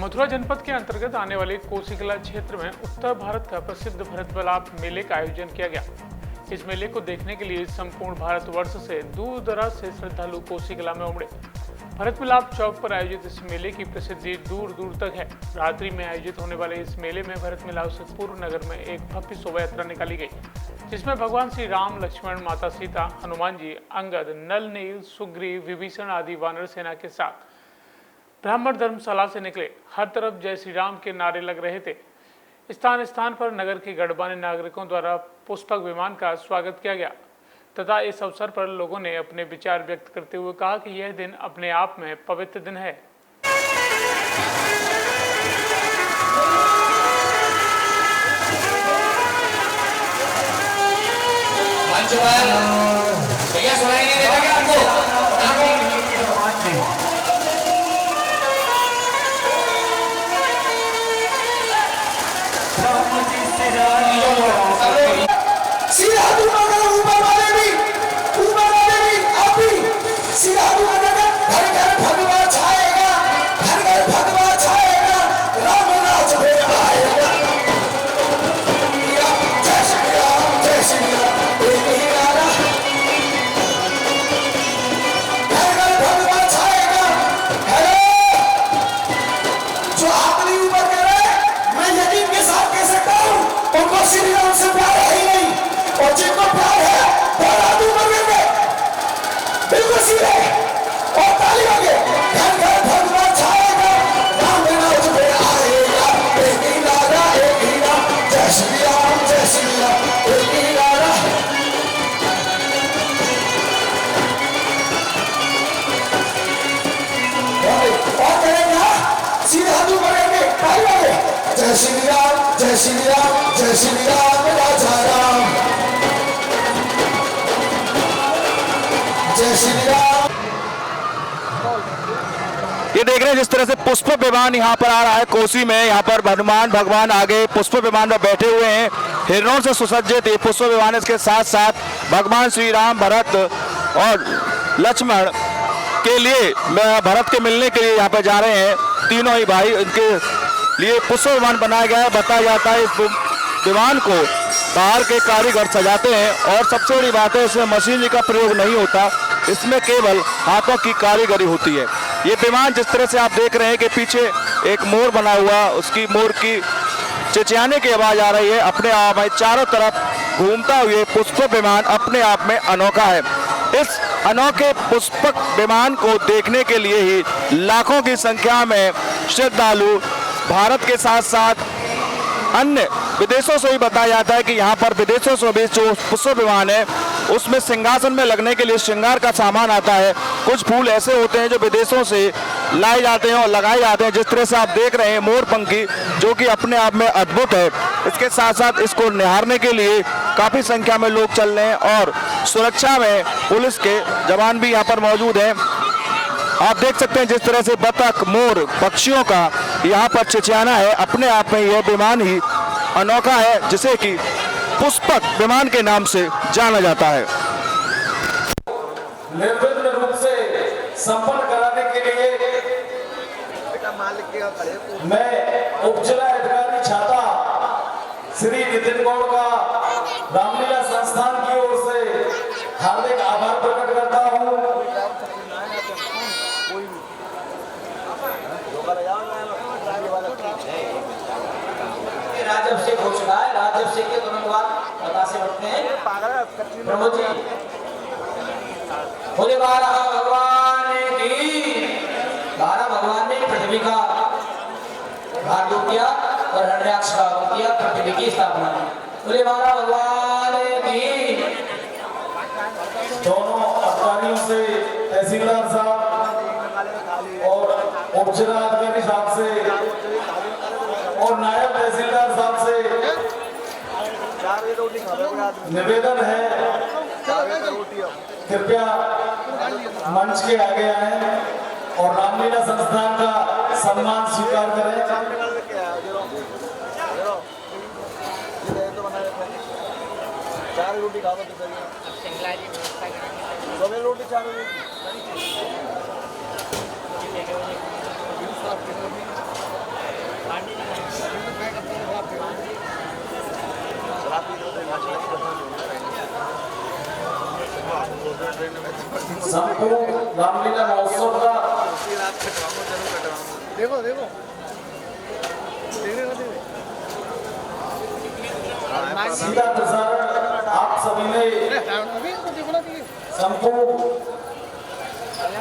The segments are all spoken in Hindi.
मथुरा जनपद के अंतर्गत आने वाले कोसीकला क्षेत्र में उत्तर भारत का प्रसिद्ध भरत मिलाप मेले का आयोजन किया गया। इस मेले को देखने के लिए संपूर्ण भारतवर्ष से दूर दराज से श्रद्धालु कोसीकला में उमड़े। भरत मिलाप चौक पर आयोजित इस मेले की प्रसिद्धि दूर दूर तक है। रात्रि में आयोजित होने वाले इस मेले में भरत मिलाप से पूर्व नगर में एक भव्य शोभा यात्रा निकाली गई, जिसमें भगवान श्री राम, लक्ष्मण, माता सीता, हनुमान जी, अंगद, नल, नील, सुग्रीव, विभीषण आदि वानर सेना के साथ ब्राह्मण धर्मशाला से निकले। हर तरफ जय श्री राम के नारे लग रहे थे। स्थान स्थान पर नगर के गढ़वाने नागरिकों द्वारा पुष्पक विमान का स्वागत किया गया तथा इस अवसर पर लोगों ने अपने विचार व्यक्त करते हुए कहा कि यह दिन अपने आप में पवित्र दिन है। जय श्री राम, जय श्री राम, जय श्री राम, राजा राम, जय श्री राम। ये देख रहे हैं जिस तरह से पुष्प विमान यहाँ पर आ रहा है कोसी में। यहाँ पर हनुमान भगवान आगे पुष्प विमान में बैठे हुए हैं। हिरणों से सुसज्जित ये पुष्प विमान, इसके साथ साथ भगवान श्री राम, भरत और लक्ष्मण के लिए भरत के मिलने के लिए यहाँ पर जा रहे हैं। तीनों ही भाई, इनके लिए पुष्प विमान बनाया गया है। बताया जाता है इस विमान को बाहर के कारीगर सजाते हैं और सबसे बड़ी बात है इसमें मशीनरी का प्रयोग नहीं होता, इसमें केवल हाथों की कारीगरी होती है। ये विमान जिस तरह से आप देख रहे हैं कि पीछे एक मोर बना हुआ, उसकी मोर की चिचियाने की आवाज आ रही है। अपने आप में चारों तरफ घूमता हुए पुष्प विमान अपने आप में अनोखा है। इस अनोखे पुष्पक विमान को देखने के लिए ही लाखों की संख्या में श्रद्धालु भारत के साथ साथ अन्य विदेशों से भी बताया जाता है कि यहाँ पर विदेशों से भी जो पुष्प विमान है उसमें सिंहासन में लगने के लिए श्रृंगार का सामान आता है। कुछ फूल ऐसे होते हैं जो विदेशों से लाए जाते हैं और लगाए जाते हैं। जिस तरह से आप देख रहे हैं मोरपंखी, जो कि अपने आप में अद्भुत है। इसके साथ साथ इसको निहारने के लिए काफ़ी संख्या में लोग चल रहे हैं और सुरक्षा में पुलिस के जवान भी यहाँ पर मौजूद हैं। आप देख सकते हैं जिस तरह से बतख, मोर, पक्षियों का यहाँ पर चिचियाना है। अपने आप में यह विमान ही अनोखा है, जिसे कि पुष्पक विमान के नाम से जाना जाता है। निर्विघ्न रूप से संपन्न कराने के लिए मैं उपजिला अधिकारी छाता श्री नितिन गौड़ का रामलीला संस्थान की ओर से हार्दिक आभार प्रकट करता हूँ। राजाभिषेक हो चुका है। राजाभिषेक के तुरंत बाद बतासे बढ़ते हैं। प्रभु जी बोले बारह भगवान की, बारह भगवान ने पृथ्वी का भार किया और हृदयाक्ष का किया, पृथ्वी की स्थापना। बोले बारह भगवान की। दोनों अधिकारियों से, तहसीलदार साहब और उपजिला अधिकारी साहब से और नायब तहसीलदार साहब से निवेदन है, कृपया मंच के आगे आए और रामलीला संस्थान का सम्मान स्वीकार करें। रोटी खा रोटी चावल संपूर्ण रामलीला महोत्सव का देखो देखो सीधा प्रसारण आप सभी ने संपूर्ण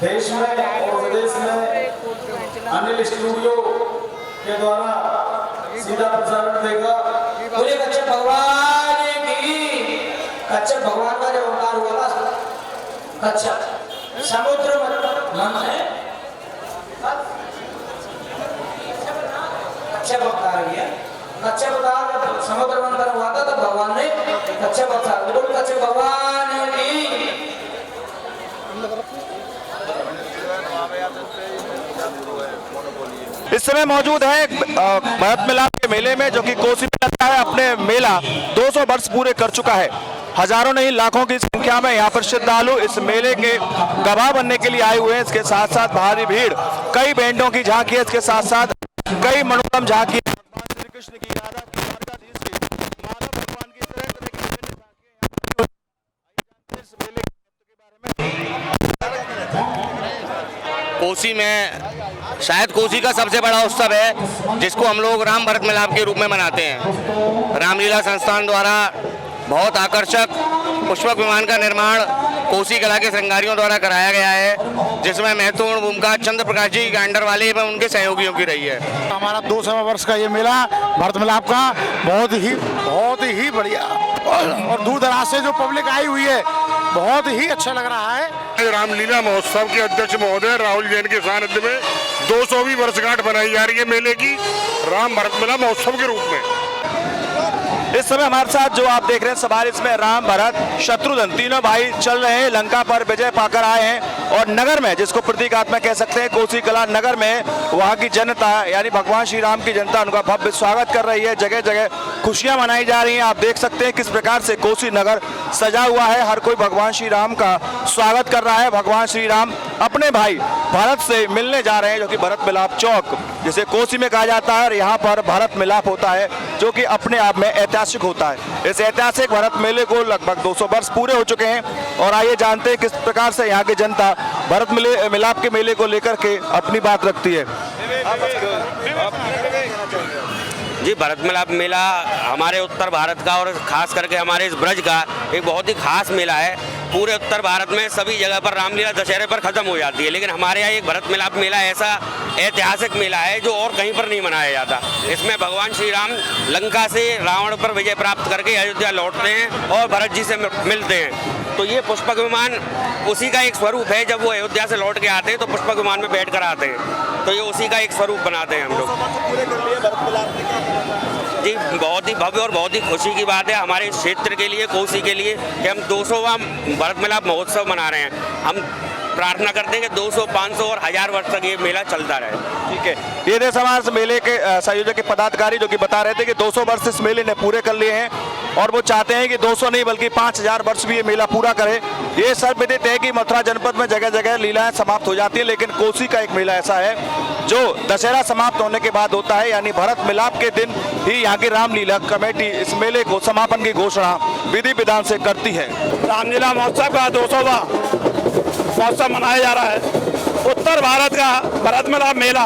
देश में और विदेश में अनिल स्टूडियो के द्वारा सीधा प्रसारण देखा। बोले कच्छप भगवान की। कच्छप भगवान का जो अवतार हुआ था, कच्छप समुद्र मंथन है, कच्छप अवतार किया। कच्छप अवतार समुद्र मंथन हुआ था तो भगवान ने कच्छप अवतार, बोल कच्छप भगवान की। इस समय मौजूद है भरत मिलाप के मेले में, जो कि कोसी में लगता है। अपने मेला 200 वर्ष पूरे कर चुका है। हजारों नहीं लाखों की संख्या में यहाँ पर श्रद्धालु इस मेले के गवाह बनने के लिए आए हुए हैं। इसके साथ साथ भारी भीड़, कई बैंडों की झांकी है, इसके साथ साथ कई मनोरम झांकी, भगवान श्री कृष्ण की, राधा की, द्वारकाधीश की, माधव भगवान की, तरह तरह की विभिन्न झांकियां यहाँ पर इस मेले के कोसी में शायद कोसी का सबसे बड़ा उत्सव है, जिसको हम लोग राम भरत मिलाप के रूप में मनाते हैं। रामलीला संस्थान द्वारा बहुत आकर्षक पुष्पक विमान का निर्माण कोसी कला के श्रृंगारियों द्वारा कराया गया है, जिसमें महत्वपूर्ण भूमिका चंद्र प्रकाश जी गांडर वाले एवं उनके सहयोगियों की रही है। हमारा 200 वर्ष का ये मेला भरत मिलाप का बहुत ही बढ़िया, और दूर दराज से जो पब्लिक आई हुई है, बहुत ही अच्छा लग रहा है। रामलीला महोत्सव के अध्यक्ष महोदय राहुल जैन के सानिध्य में 200वीं वर्षगांठ बनाई जा रही है मेले की, राम भरत मिलाप महोत्सव के रूप में। इस समय हमारे साथ जो आप देख रहे हैं सवारी, इसमें राम, भरत, शत्रुघ्न तीनों भाई चल रहे हैं। लंका पर विजय पाकर आए हैं और नगर में, जिसको प्रतीकात्मक कह सकते हैं, कोसी कला नगर में वहाँ की जनता, यानी भगवान श्री राम की जनता, उनका भव्य स्वागत कर रही है। जगह जगह खुशियां मनाई जा रही हैं। आप देख सकते हैं किस प्रकार से कोसी नगर सजा हुआ है। हर कोई भगवान श्री राम का स्वागत कर रहा है। भगवान श्री राम अपने भाई भरत से मिलने जा रहे हैं, जो कि भरत मिलाप चौक जिसे कोसी में कहा जाता है, और यहाँ पर भरत मिलाप होता है, जो कि अपने आप में ऐतिहासिक होता है। इस ऐतिहासिक भरत मेले को लगभग 200 वर्ष पूरे हो चुके हैं, और आइए जानते हैं किस प्रकार से यहाँ की जनता भरत मिलाप के मेले को लेकर के अपनी बात रखती है। जी, भरत मिलाप मेला हमारे उत्तर भारत का और खास करके हमारे इस ब्रज का एक बहुत ही खास मेला है। पूरे उत्तर भारत में सभी जगह पर रामलीला दशहरे पर खत्म हो जाती है, लेकिन हमारे यहाँ एक भरत मिलाप मेला ऐसा ऐतिहासिक मेला है जो और कहीं पर नहीं मनाया जाता। इसमें भगवान श्री राम लंका से रावण पर विजय प्राप्त करके अयोध्या लौटते हैं और भरत जी से मिलते हैं। तो ये पुष्पक विमान उसी का एक स्वरूप है। जब वो अयोध्या से लौट के आते हैं तो पुष्पक विमान में बैठ कर आते हैं, तो ये उसी का एक स्वरूप बनाते हैं हम लोग। जी, बहुत ही भव्य और बहुत ही खुशी की बात है हमारे क्षेत्र के लिए, कोसी के लिए, कि हम 200वां भरत मिलाप महोत्सव मना रहे हैं। हम प्रार्थना करते हैं कि 200, 500 और 1000 वर्ष तक ये मेला चलता रहे। ठीक है, ये थे समाज मेले के संयोजक के पदाधिकारी, जो कि बता रहे थे कि 200 वर्ष इस मेले ने पूरे कर लिए हैं, और वो चाहते हैं कि 200 नहीं बल्कि 5000 वर्ष भी ये मेला पूरा करे। ये सर्वविदित है कि मथुरा जनपद में जगह जगह लीलाएं समाप्त हो जाती है, लेकिन कोसी का एक मेला ऐसा है जो दशहरा समाप्त होने के बाद होता है, यानी भरत मिलाप के दिन ही यहाँ की रामलीला कमेटी इस मेले को समापन की घोषणा विधि विधान से करती है। रामलीला महोत्सव का 200वां महोत्सव मनाया जा रहा है। उत्तर भारत का भरत मिलाप मेला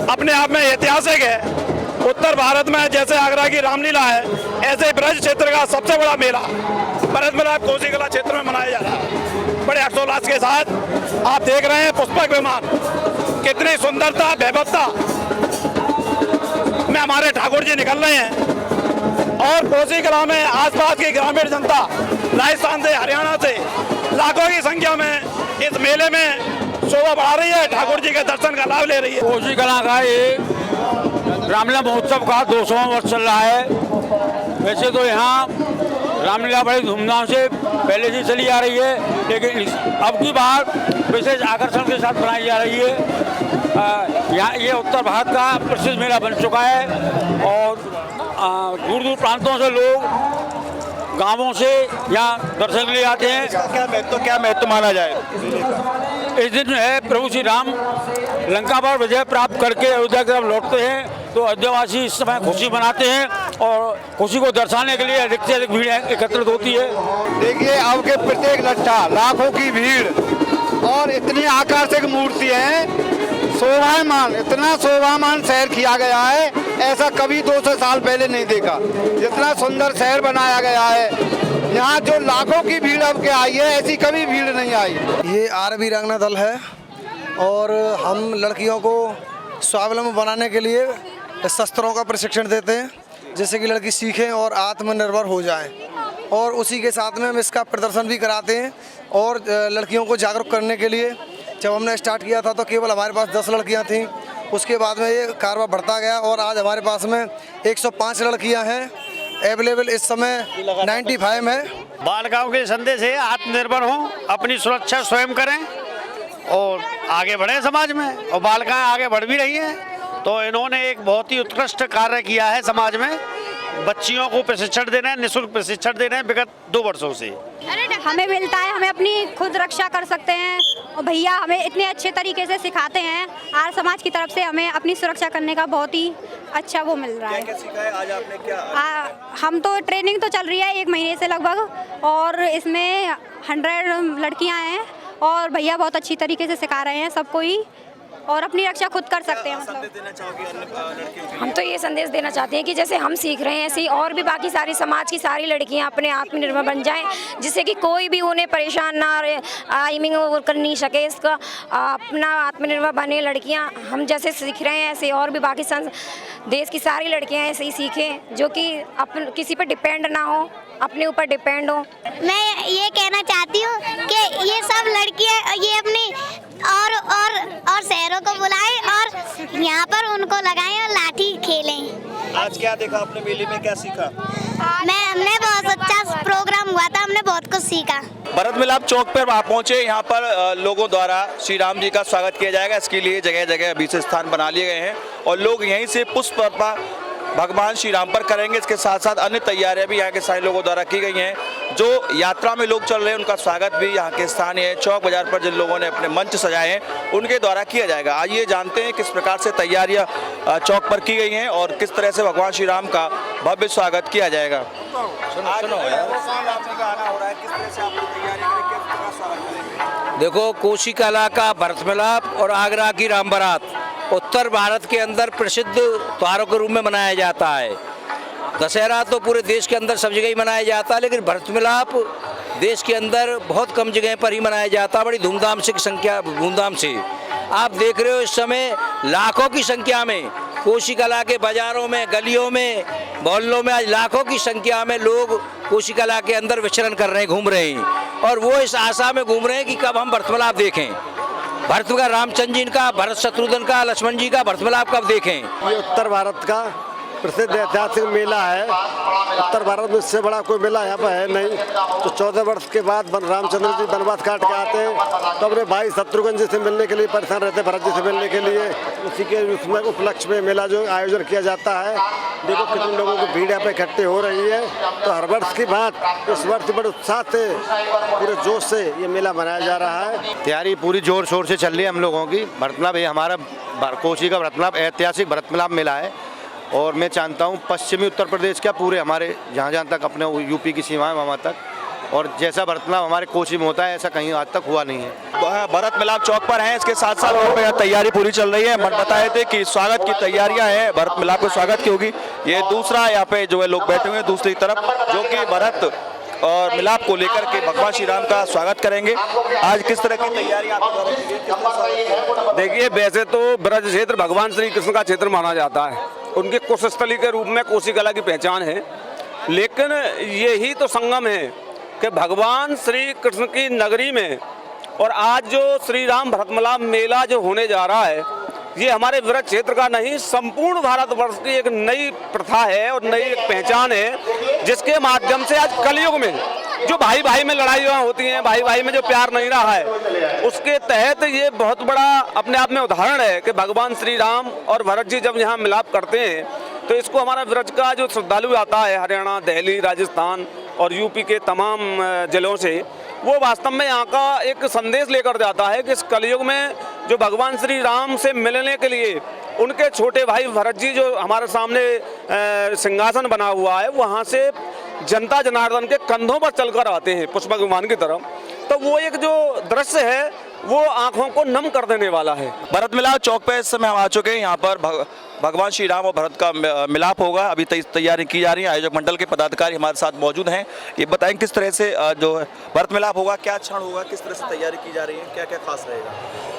अपने आप में ऐतिहासिक है। उत्तर भारत में जैसे आगरा की रामलीला है, ऐसे ब्रज क्षेत्र का सबसे बड़ा मेला भरत मिलाप कोसी कला क्षेत्र में मनाया जा रहा है। बड़े हर्षोल्लास के साथ आप देख रहे हैं पुष्पक विमान, कितनी सुंदरता वैभवता में हमारे ठाकुर जी निकल रहे हैं, और कोसी कला में आसपास की ग्रामीण जनता राजस्थान से, हरियाणा से लाखों की संख्या में इस मेले में शोभा बढ़ा रही है, ठाकुर जी के दर्शन का लाभ ले रही है। कोसी कला का ये रामलीला महोत्सव का 200वां वर्ष चल रहा है। वैसे तो यहाँ रामलीला बड़ी धूमधाम से पहले से चली आ रही है, लेकिन अब की बार विशेष आकर्षण के साथ बनाई जा रही है। यहाँ ये उत्तर भारत का प्रसिद्ध मेला बन चुका है, और दूर दूर प्रांतों से लोग, गांवों से यहाँ दर्शन के लिए आते हैं। क्या महत्व माना जाए? इस दिन जो है प्रभु श्री राम लंका पर विजय प्राप्त करके अयोध्या की तरफ लौटते हैं, तो अयोध्यावासी इस समय खुशी मनाते हैं और खुशी को दर्शाने के लिए अधिक से अधिक भीड़ एकत्रित होती है। देखिए अब के प्रत्येक लट्ठा लाखों की भीड़ और इतनी आकर्षक मूर्ति है, शोभायमान, इतना शोभामान शहर किया गया है, ऐसा कभी 200 साल पहले नहीं देखा। जितना सुंदर शहर बनाया गया है, यहाँ जो लाखों की भीड़ अब के आई है, ऐसी कभी भीड़ नहीं आई। ये आरबी रंगना दल है और हम लड़कियों को स्वावलंबी बनाने के लिए शस्त्रों का प्रशिक्षण देते हैं, जिससे कि लड़की सीखें और आत्मनिर्भर हो जाएं। और उसी के साथ में हम इसका प्रदर्शन भी कराते हैं और लड़कियों को जागरूक करने के लिए जब हमने स्टार्ट किया था तो केवल हमारे पास 10 लड़कियां थीं। उसके बाद में ये कारवा बढ़ता गया और आज हमारे पास में 105 लड़कियां हैं। अवेलेबल इस समय 95 है। बालिकाओं के संदेश है आत्मनिर्भर हों, अपनी सुरक्षा स्वयं करें और आगे बढ़े समाज में, और बालिकाएं आगे बढ़ भी रही हैं। तो इन्होंने एक बहुत ही उत्कृष्ट कार्य किया है समाज में। बच्चियों को प्रशिक्षण दे रहे हैं, निःशुल्क प्रशिक्षण दे रहे हैं विगत 2 वर्षों से। हमें मिलता है, हमें अपनी खुद रक्षा कर सकते हैं और भैया हमें इतने अच्छे तरीके से सिखाते हैं। आर्य समाज की तरफ से हमें अपनी सुरक्षा करने का बहुत ही अच्छा वो मिल रहा है। क्या सीखा है आज आपने? क्या हम तो ट्रेनिंग तो चल रही है 1 महीने से लगभग और इसमें 100 लड़कियां हैं और भैया बहुत अच्छी तरीके से सिखा रहे हैं सबको ही और अपनी रक्षा खुद कर सकते हैं। हम तो ये संदेश देना चाहते हैं कि जैसे हम सीख रहे हैं ऐसे ही और भी बाकी सारी समाज की सारी लड़कियां अपने आत्मनिर्भर बन जाएं, जिससे कि कोई भी उन्हें परेशान ना कर नहीं सके। इसका अपना आत्मनिर्भर बने लड़कियां, हम जैसे सीख रहे हैं ऐसे और भी बाकी देश की सारी लड़कियां ऐसे ही सीखें, जो कि किसी पर डिपेंड ना हो, अपने ऊपर डिपेंड हो। मैं ये कहना चाहती हूँ कि ये सब लड़कियाँ ये अपनी और शहरों को बुलाएं और यहाँ पर उनको लगाएं और लाठी खेलें। आज क्या देखा आपने मेले में, क्या सीखा? हमने बहुत अच्छा प्रोग्राम हुआ था, हमने बहुत कुछ सीखा। भरत मिलाप चौक पर आप पहुंचे, यहाँ पर लोगों द्वारा श्री राम जी का स्वागत किया जाएगा। इसके लिए जगह जगह अभी से स्थान बना लिए गए हैं और लोग यहीं से पुष्प अर्पण भगवान श्री राम पर करेंगे। इसके साथ साथ अन्य तैयारियां भी यहाँ के सारे लोगों द्वारा की गई हैं। जो यात्रा में लोग चल रहे हैं उनका स्वागत भी यहाँ के स्थानीय चौक बाजार पर जिन लोगों ने अपने मंच सजाए हैं उनके द्वारा किया जाएगा। आइए जानते हैं किस प्रकार से तैयारियां चौक पर की गई हैं और किस तरह से भगवान श्री राम का भव्य स्वागत किया जाएगा। देखो, कोसी कला का भरत मिलाप और आगरा की राम बारात उत्तर भारत के अंदर प्रसिद्ध त्योहारों के रूप में मनाया जाता है। दशहरा तो पूरे देश के अंदर सब जगह ही मनाया जाता है, लेकिन भरत मिलाप देश के अंदर बहुत कम जगह पर ही मनाया जाता है, बड़ी धूमधाम से। आप देख रहे हो इस समय लाखों की संख्या में कोसी कला के बाजारों में, गलियों में, मोहल्लों में आज लाखों की संख्या में लोग कोसी कला के अंदर विचरण कर रहे हैं, घूम रहे हैं और वो इस आशा में घूम रहे हैं कि कब हम भरत मिलाप देखें। भरत का, रामचंद्र जी का, भरत शत्रुघ्न का, लक्ष्मण जी का भरत मिलाप कब देखें। ये उत्तर भारत का प्रसिद्ध ऐतिहासिक मेला है। उत्तर भारत में इससे बड़ा कोई मेला यहाँ पर है नहीं। तो 14 वर्ष के बाद रामचंद्र जी वनवास काट के आते हैं तो अपने भाई शत्रुघ्न जी से मिलने के लिए परेशान रहते हैं, भरत जी से मिलने के लिए। उसी के उसमें उपलक्ष्य में मेला जो आयोजन किया जाता है। देखो कितने लोगों की भीड़ यहाँ पे इकट्ठे हो रही है। तो हर वर्ष की बात इस वर्ष बड़े उत्साह से, पूरे जोश से ये मेला मनाया जा रहा है। तैयारी पूरी जोर शोर से चल रही है हम लोगों की। भरत मिलाप ये हमारा कोसी का भरत मिलाप ऐतिहासिक भरत मिलाप मेला है और मैं जानता हूँ पश्चिमी उत्तर प्रदेश का पूरे हमारे जहाँ तक अपने यूपी की सीमाएं वहाँ तक, और जैसा भरत मिलाप हमारे कोसी में होता है ऐसा कहीं आज तक हुआ नहीं है। भरत मिलाप चौक पर हैं, इसके साथ साथ वहाँ पे तैयारी पूरी चल रही है। मन बताए थे कि स्वागत की तैयारियां हैं, भरत मिलाप के स्वागत की होगी। ये दूसरा यहाँ पे जो है लोग बैठे हुए हैं दूसरी तरफ, जो कि भरत और मिलाप को लेकर के भगवान श्री राम का स्वागत करेंगे। आज किस तरह की तैयारी आपको? देखिए, वैसे तो ब्रज क्षेत्र भगवान श्री कृष्ण का क्षेत्र माना जाता है, उनके कुशस्थली के रूप में कोसी कला की पहचान है। लेकिन यही तो संगम है कि भगवान श्री कृष्ण की नगरी में और आज जो श्री राम भरत मिलाप मेला जो होने जा रहा है, ये हमारे ब्रज क्षेत्र का नहीं, संपूर्ण भारतवर्ष की एक नई प्रथा है और नई एक पहचान है, जिसके माध्यम से आज कलयुग में जो भाई भाई में लड़ाइयाँ होती हैं, भाई भाई में जो प्यार नहीं रहा है, उसके तहत ये बहुत बड़ा अपने आप में उदाहरण है कि भगवान श्री राम और भरत जी जब यहाँ मिलाप करते हैं तो इसको हमारा ब्रज का जो श्रद्धालु आता है हरियाणा, दिल्ली, राजस्थान और यूपी के तमाम जिलों से, वो वास्तव में यहाँ का एक संदेश लेकर जाता है कि इस कलयुग में जो भगवान श्री राम से मिलने के लिए उनके छोटे भाई भरत जी जो हमारे सामने सिंहासन बना हुआ है, वहाँ से जनता जनार्दन के कंधों पर चलकर आते हैं पुष्पक विमान की तरफ, तो वो एक जो दृश्य है वो आंखों को नम कर देने वाला है। भरत मिलाप चौक पे इस समय हम आ चुके हैं। यहाँ पर भगवान श्री राम और भरत का मिलाप होगा। अभी तैयारी की जा रही है। आयोजक मंडल के पदाधिकारी हमारे साथ मौजूद हैं। ये बताएं किस तरह से जो है भरत मिलाप होगा, क्या क्षण होगा, किस तरह से तैयारी की जा रही है, क्या क्या खास रहेगा?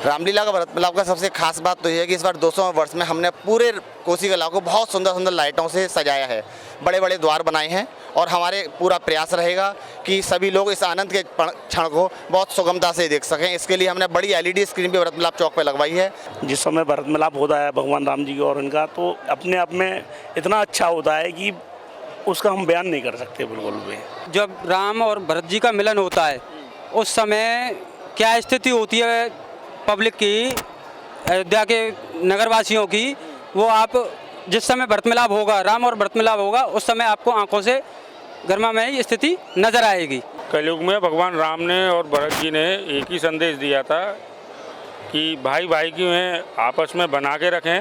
रामलीला का भरत मिलाप का सबसे खास बात तो यह है कि इस बार 200वें वर्ष में हमने पूरे कोसी कला को बहुत सुंदर सुंदर लाइटों से सजाया है, बड़े बड़े द्वार बनाए हैं और हमारे पूरा प्रयास रहेगा कि सभी लोग इस आनंद के क्षण को बहुत सुगमता से देख सकें। इसके लिए हमने बड़ी LED स्क्रीन भी भरत मिलाप चौक पर लगवाई है। जिस समय भरत मिलाप होता है भगवान राम जी और इनका, तो अपने आप में इतना अच्छा होता है कि उसका हम बयान नहीं कर सकते बिल्कुल भी। जब राम और भरत जी का मिलन होता है उस समय क्या स्थिति होती है पब्लिक की, अयोध्या के नगरवासियों की, वो आप जिस समय भरत मिलाप होगा, राम और भरत मिलाप होगा, उस समय आपको आंखों से गर्मामय स्थिति नजर आएगी। कलयुग में भगवान राम ने और भरत जी ने एक ही संदेश दिया था कि भाई भाई की आपस में बना के रखें।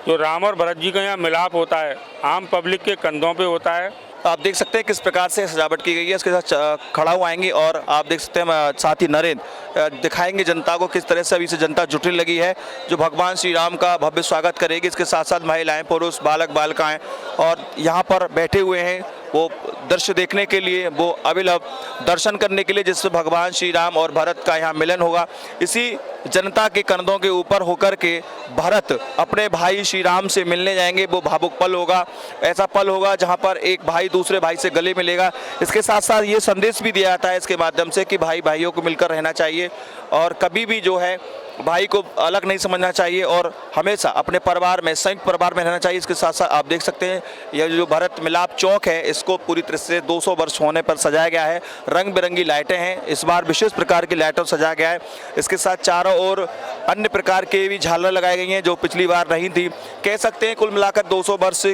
जो राम और भरत जी का यहाँ मिलाप होता है आम पब्लिक के कंधों पे होता है। आप देख सकते हैं किस प्रकार से सजावट की गई है। इसके साथ खड़ा हुआ आएंगे और आप देख सकते हैं साथ ही नरेंद्र दिखाएंगे जनता को किस तरह से अभी से जनता जुटने लगी है जो भगवान श्री राम का भव्य स्वागत करेगी। इसके साथ साथ महिलाएं, पुरुष, बालक बालिकाएं और यहाँ पर बैठे हुए हैं वो दृश्य देखने के लिए, वो अविलंब दर्शन करने के लिए जिससे भगवान श्री राम और भरत का यहाँ मिलन होगा। इसी जनता के कंधों के ऊपर होकर के भरत अपने भाई श्री राम से मिलने जाएंगे। वो भावुक पल होगा, ऐसा पल होगा जहाँ पर एक भाई दूसरे भाई से गले मिलेगा। इसके साथ साथ ये संदेश भी दिया जाता है इसके माध्यम से कि भाई भाइयों को मिलकर रहना चाहिए और कभी भी जो है भाई को अलग नहीं समझना चाहिए और हमेशा अपने परिवार में, संयुक्त परिवार में रहना चाहिए। इसके साथ साथ आप देख सकते हैं यह जो भरत मिलाप चौक है इसको पूरी तरह से 200 वर्ष होने पर सजाया गया है। रंग बिरंगी लाइटें हैं, इस बार विशेष प्रकार की लाइटों से सजाया गया है। इसके साथ चारों ओर अन्य प्रकार के भी झालर लगाई गई हैं जो पिछली बार नहीं थी। कह सकते हैं कुल मिलाकर 200 वर्ष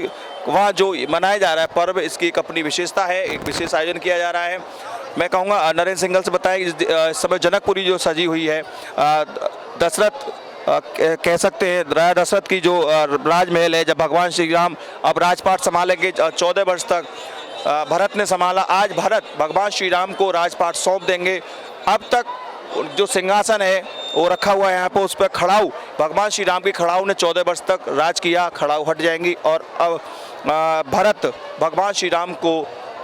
वहाँ जो मनाया जा रहा है पर्व, इसकी एक अपनी विशेषता है, एक विशेष आयोजन किया जा रहा है। मैं कहूँगा नरेंद्र सिंघल से बताएं इस समय जनकपुरी जो सजी हुई है, दशरथ कह सकते हैं राजा दशरथ की जो राजमहल है, जब भगवान श्री राम अब राजपाट संभालेंगे 14 वर्ष तक भरत ने संभाला, आज भरत भगवान श्री राम को राजपाट सौंप देंगे। अब तक जो सिंहासन है वो रखा हुआ है यहाँ पर, उस पर खड़ाऊ भगवान श्री राम की खड़ाऊ ने 14 वर्ष तक राज किया, खड़ाऊ हट जाएंगी और अब भरत भगवान श्री राम को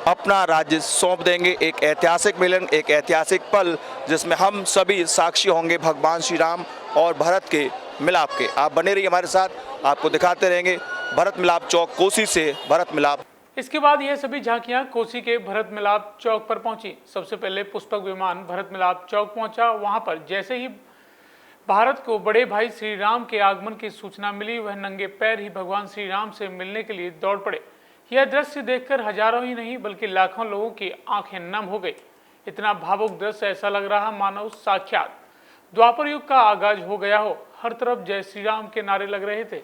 अपना राज्य सौंप देंगे। एक ऐतिहासिक मिलन, एक ऐतिहासिक पल जिसमें हम सभी साक्षी होंगे भगवान श्री राम और भरत के मिलाप के। आप बने रहिए हमारे साथ, आपको दिखाते रहेंगे भरत मिलाप चौक कोसी से भरत मिलाप। इसके बाद यह सभी झांकियां कोसी के भरत मिलाप चौक पर पहुंची। सबसे पहले पुष्पक विमान भरत मिलाप चौक पहुंचा। वहां पर जैसे ही भारत को बड़े भाई श्री राम के आगमन की सूचना मिली, वह नंगे पैर ही भगवान श्री राम से मिलने के लिए दौड़ पड़े। यह दृश्य देखकर हजारों ही नहीं बल्कि लाखों लोगों की आंखें नम हो गई। इतना भावुक दृश्य, ऐसा लग रहा मानो साक्षात द्वापर युग का आगाज हो गया हो। हर तरफ जय श्री राम के नारे लग रहे थे।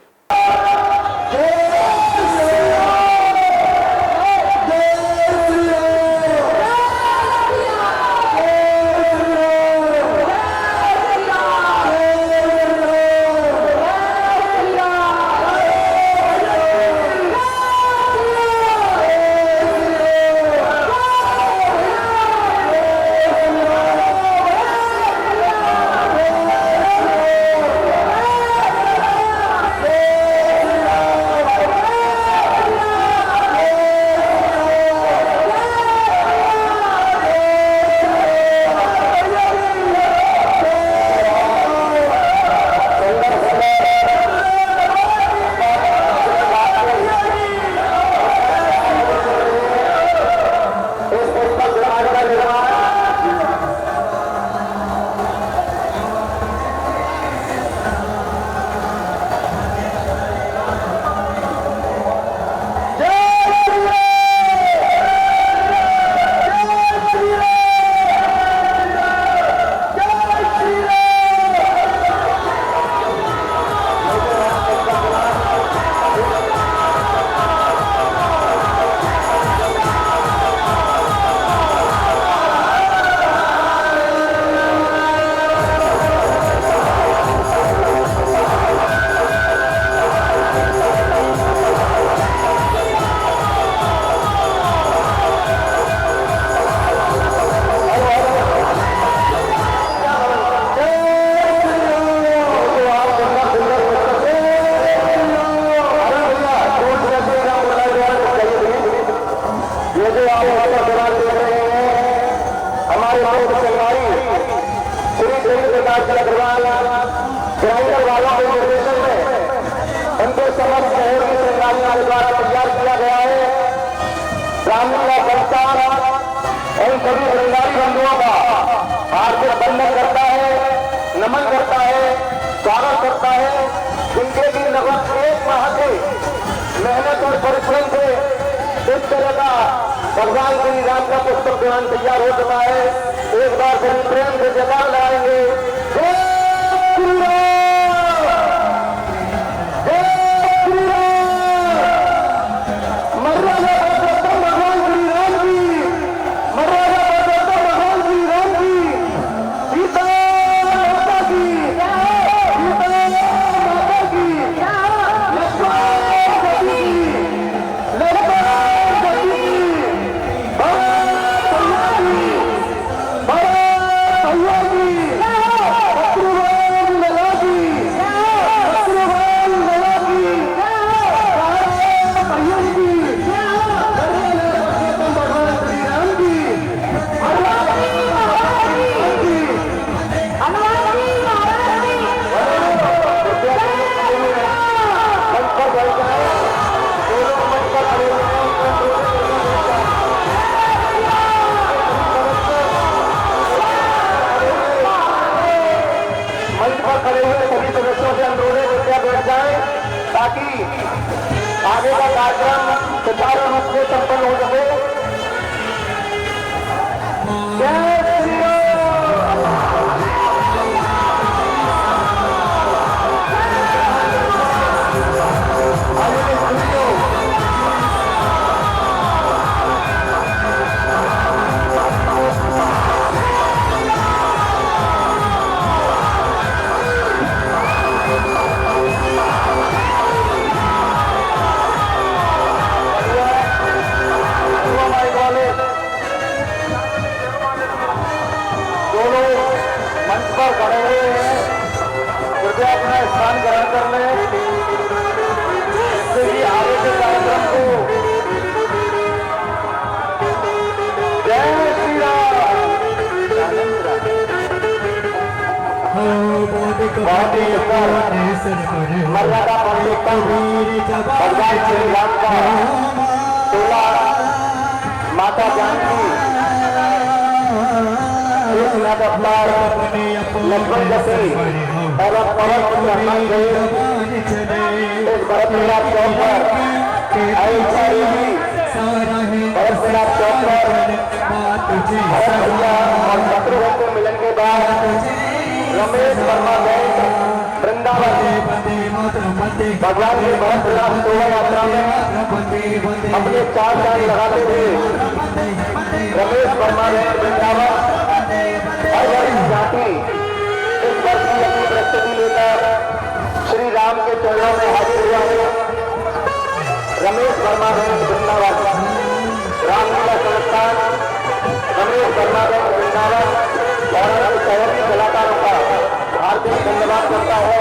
ग्राइंडर वालों के निर्देशन में उनके समस्त शहर की श्रृंगारियों द्वारा तैयार किया गया है। रामलीला संस्थान इन सभी श्रृंगारी बंधुओं का हार्दिक वंदन करता है, नमन करता है, स्वागत करता है, जिनके भी लगभग 1 माह से मेहनत और परिश्रम से इस तरह का भगवान श्री राम का पुस्तक विमान तैयार हो चुका है। एक बार फिर प्रेम से जयकार लगाएंगे। जय श्री राम, जय श्री राम। मर्यादा पुरुषोत्तम भगवान श्री राम की, मर्यादा पुरुषोत्तम भगवान श्री राम की, सीता माता की, सीता माता की, लक्ष्मण जी की, ताकि आगे का कार्यक्रम सुचारू रूप से संपन्न हो सके। जय श्री खड़े हुए हैं, कृपया अपना स्थान ग्रहण कर लें, जिससे कि आगे के कार्यक्रम को जय श्री राम। बहुत ही सुंदर मर्यादा पुरुषोत्तम भगवान श्री राम का दूल्हा माता जानकी लक्ष्मण जैसे और पवन पुत्र इस भरत मिलाप चौक पर भरत मिलाप चौक पर और शत्रुघ्न के मिलन के बाद रमेश वर्मा बैंक वृंदावन भगवान की भरत मिलाप शोभा यात्रा में अपने 4 चांद लगाते हुए रमेश वर्मा बैंक वृंदावन जाति इस वर्ष की अपनी प्रस्तुति लेकर श्री राम के चरणों में हाजिर हुआ है। रमेश वर्मा बैंक वृंदावन रामलीला संस्थान रमेश वर्मा बैंक वृंदावन और शहर के कलाकारों का हार्दिक धन्यवाद करता है,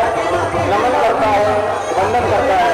नमन करता है, वंदन करता है।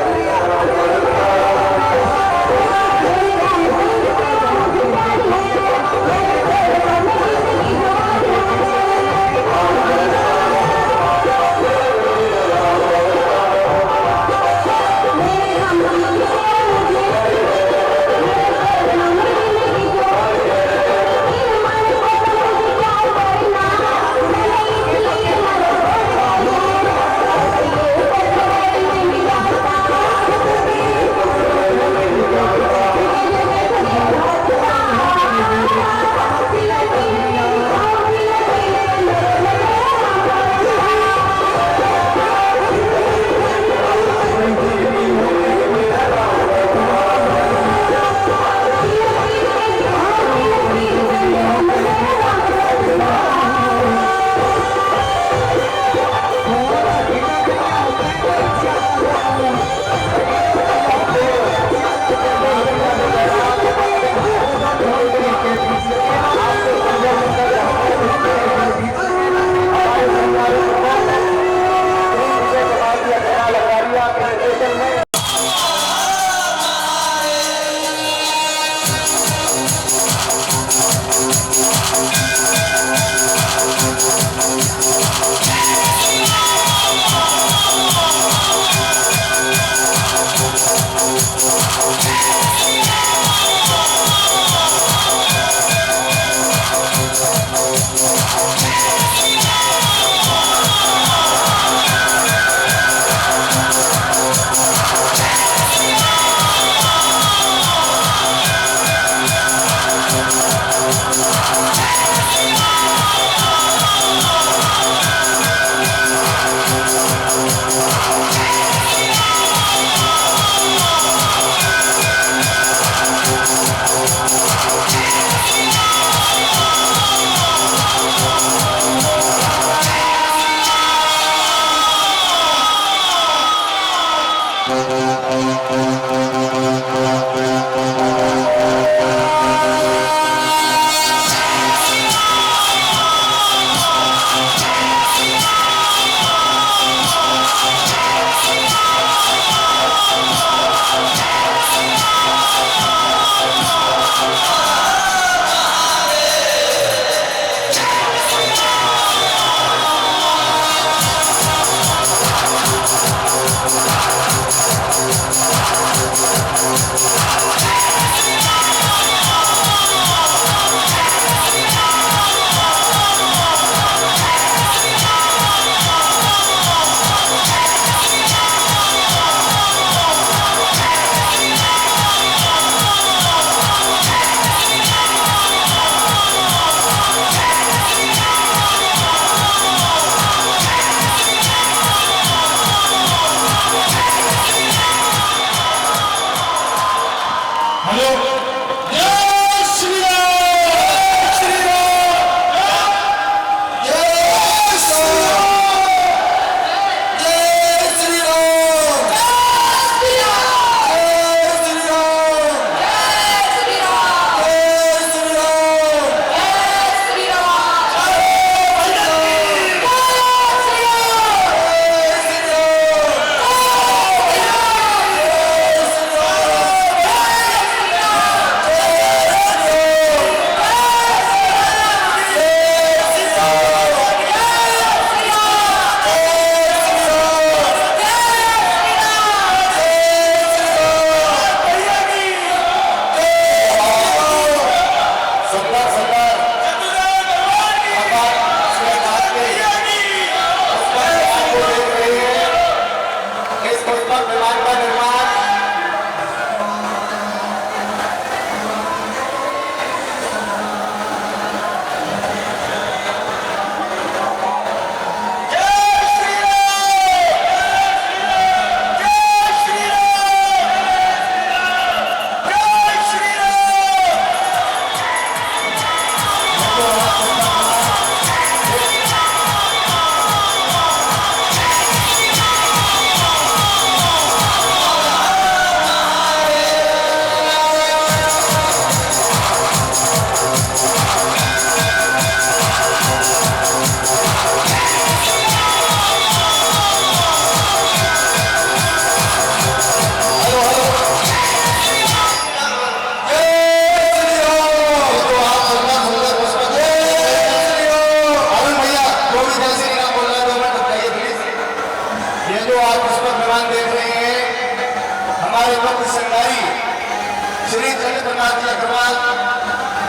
प्रकाश जी अग्रवाल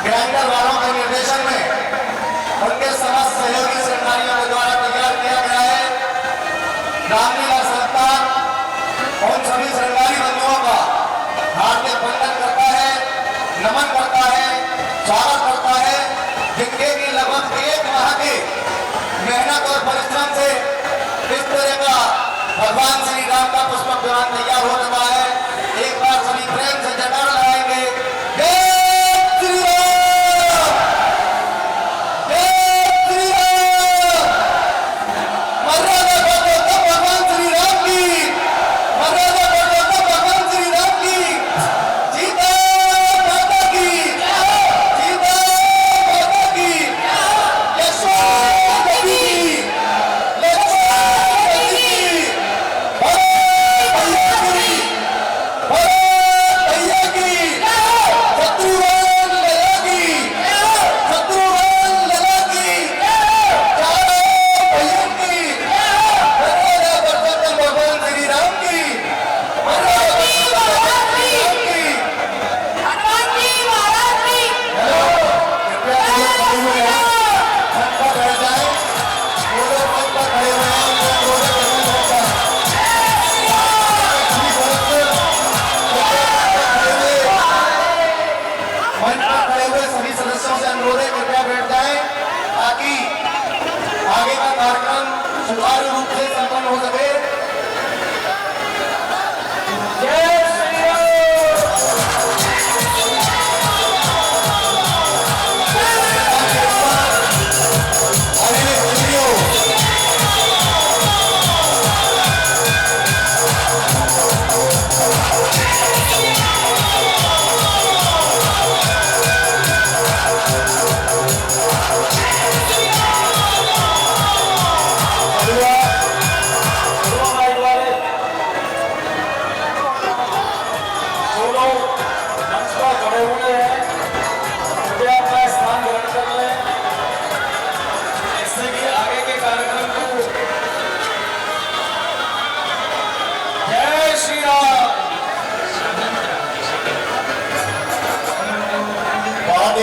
ग्राइंडर वालों के निर्देशन में उनके समस्त सहयोगी सेनानियों के द्वारा तैयार किया गया है। रामलीला संस्थान उन सभी श्रृंगारी बंधुओं का हार्दिक वंदन करता है, नमन करता है, स्वागत करता है, जिनके की लगभग 1 माह की मेहनत और परिश्रम से इस तरह का भगवान श्री राम का पुष्पक विमान तैयार हो चुका है। एक बार सभी प्रेम से जयकार लगाएंगे। जय श्री राम, जय श्री राम। मर्यादा पुरुषोत्तम भगवान श्री राम की, मर्यादा पुरुषोत्तम भगवान श्री राम की, सीता माता की, सीता माता की, यशोदा देवी की, लक्ष्मण देवी की, भैया की, शत्रुघ्न लला की, शत्रुघ्न लला की, चारों भैया की, मर्यादा पुरुषोत्तम भगवान श्री राम की, मर्यादा पुरुषोत्तम भगवान श्री राम की, हनुमान जी महाराज की। कृपया खड़े हुए हैं, छत पर बैठ जाएं। वो लोग छत पर खड़े हुए हैं, उनको अनुरोध करना चाहता है। मंच पर खड़े हुए सभी सदस्यों से अनुरोध है, कृपया बैठ जाएं ताकि आगे का कार्यक्रम सुचारू रूप से संपन्न हो सके। जय श्री राम। अरे बच्चियों,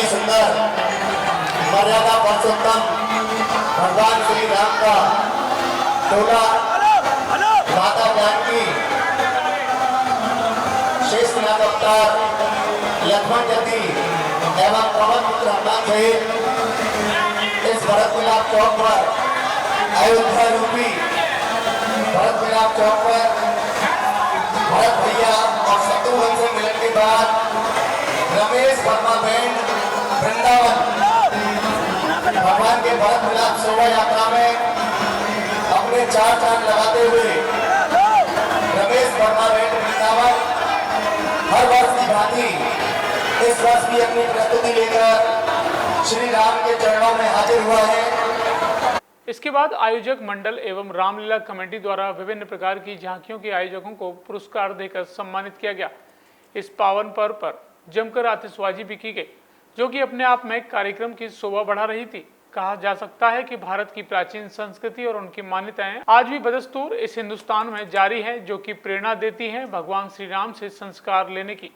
सुंदर मर्यादा पुरुषोत्तम भगवान श्री राम का डोला माता जानकी शेषनाग अवतार लक्ष्मण जति एवं पवन पुत्र हनुमान सहित इस भरत मिलाप चौक पर अयोध्या रूपी भरत मिलाप चौक पर भरत भैया और शत्रुघ्न से मिलने के बाद रमेश वर्मा बैंड वृंदावन भगवान के भरत मिलाप शोभा यात्रा में अपने 4 चांद लगाते हुए रमेश वर्मा बैंड वृंदावन हर वर्ष की भांति इस वर्ष भी अपनी प्रस्तुति लेकर श्री राम के चरणों में हाजिर हुआ है। इसके बाद आयोजक मंडल एवं रामलीला कमेटी द्वारा विभिन्न प्रकार की झांकियों के आयोजकों को पुरस्कार देकर सम्मानित किया गया। इस पावन पर्व पर जमकर आतिशबाजी भी की गई, जो कि अपने आप में कार्यक्रम की शोभा बढ़ा रही थी। कहा जा सकता है कि भारत की प्राचीन संस्कृति और उनकी मान्यताएं आज भी बदस्तूर इस हिंदुस्तान में जारी है, जो कि प्रेरणा देती है भगवान श्री राम से संस्कार लेने की।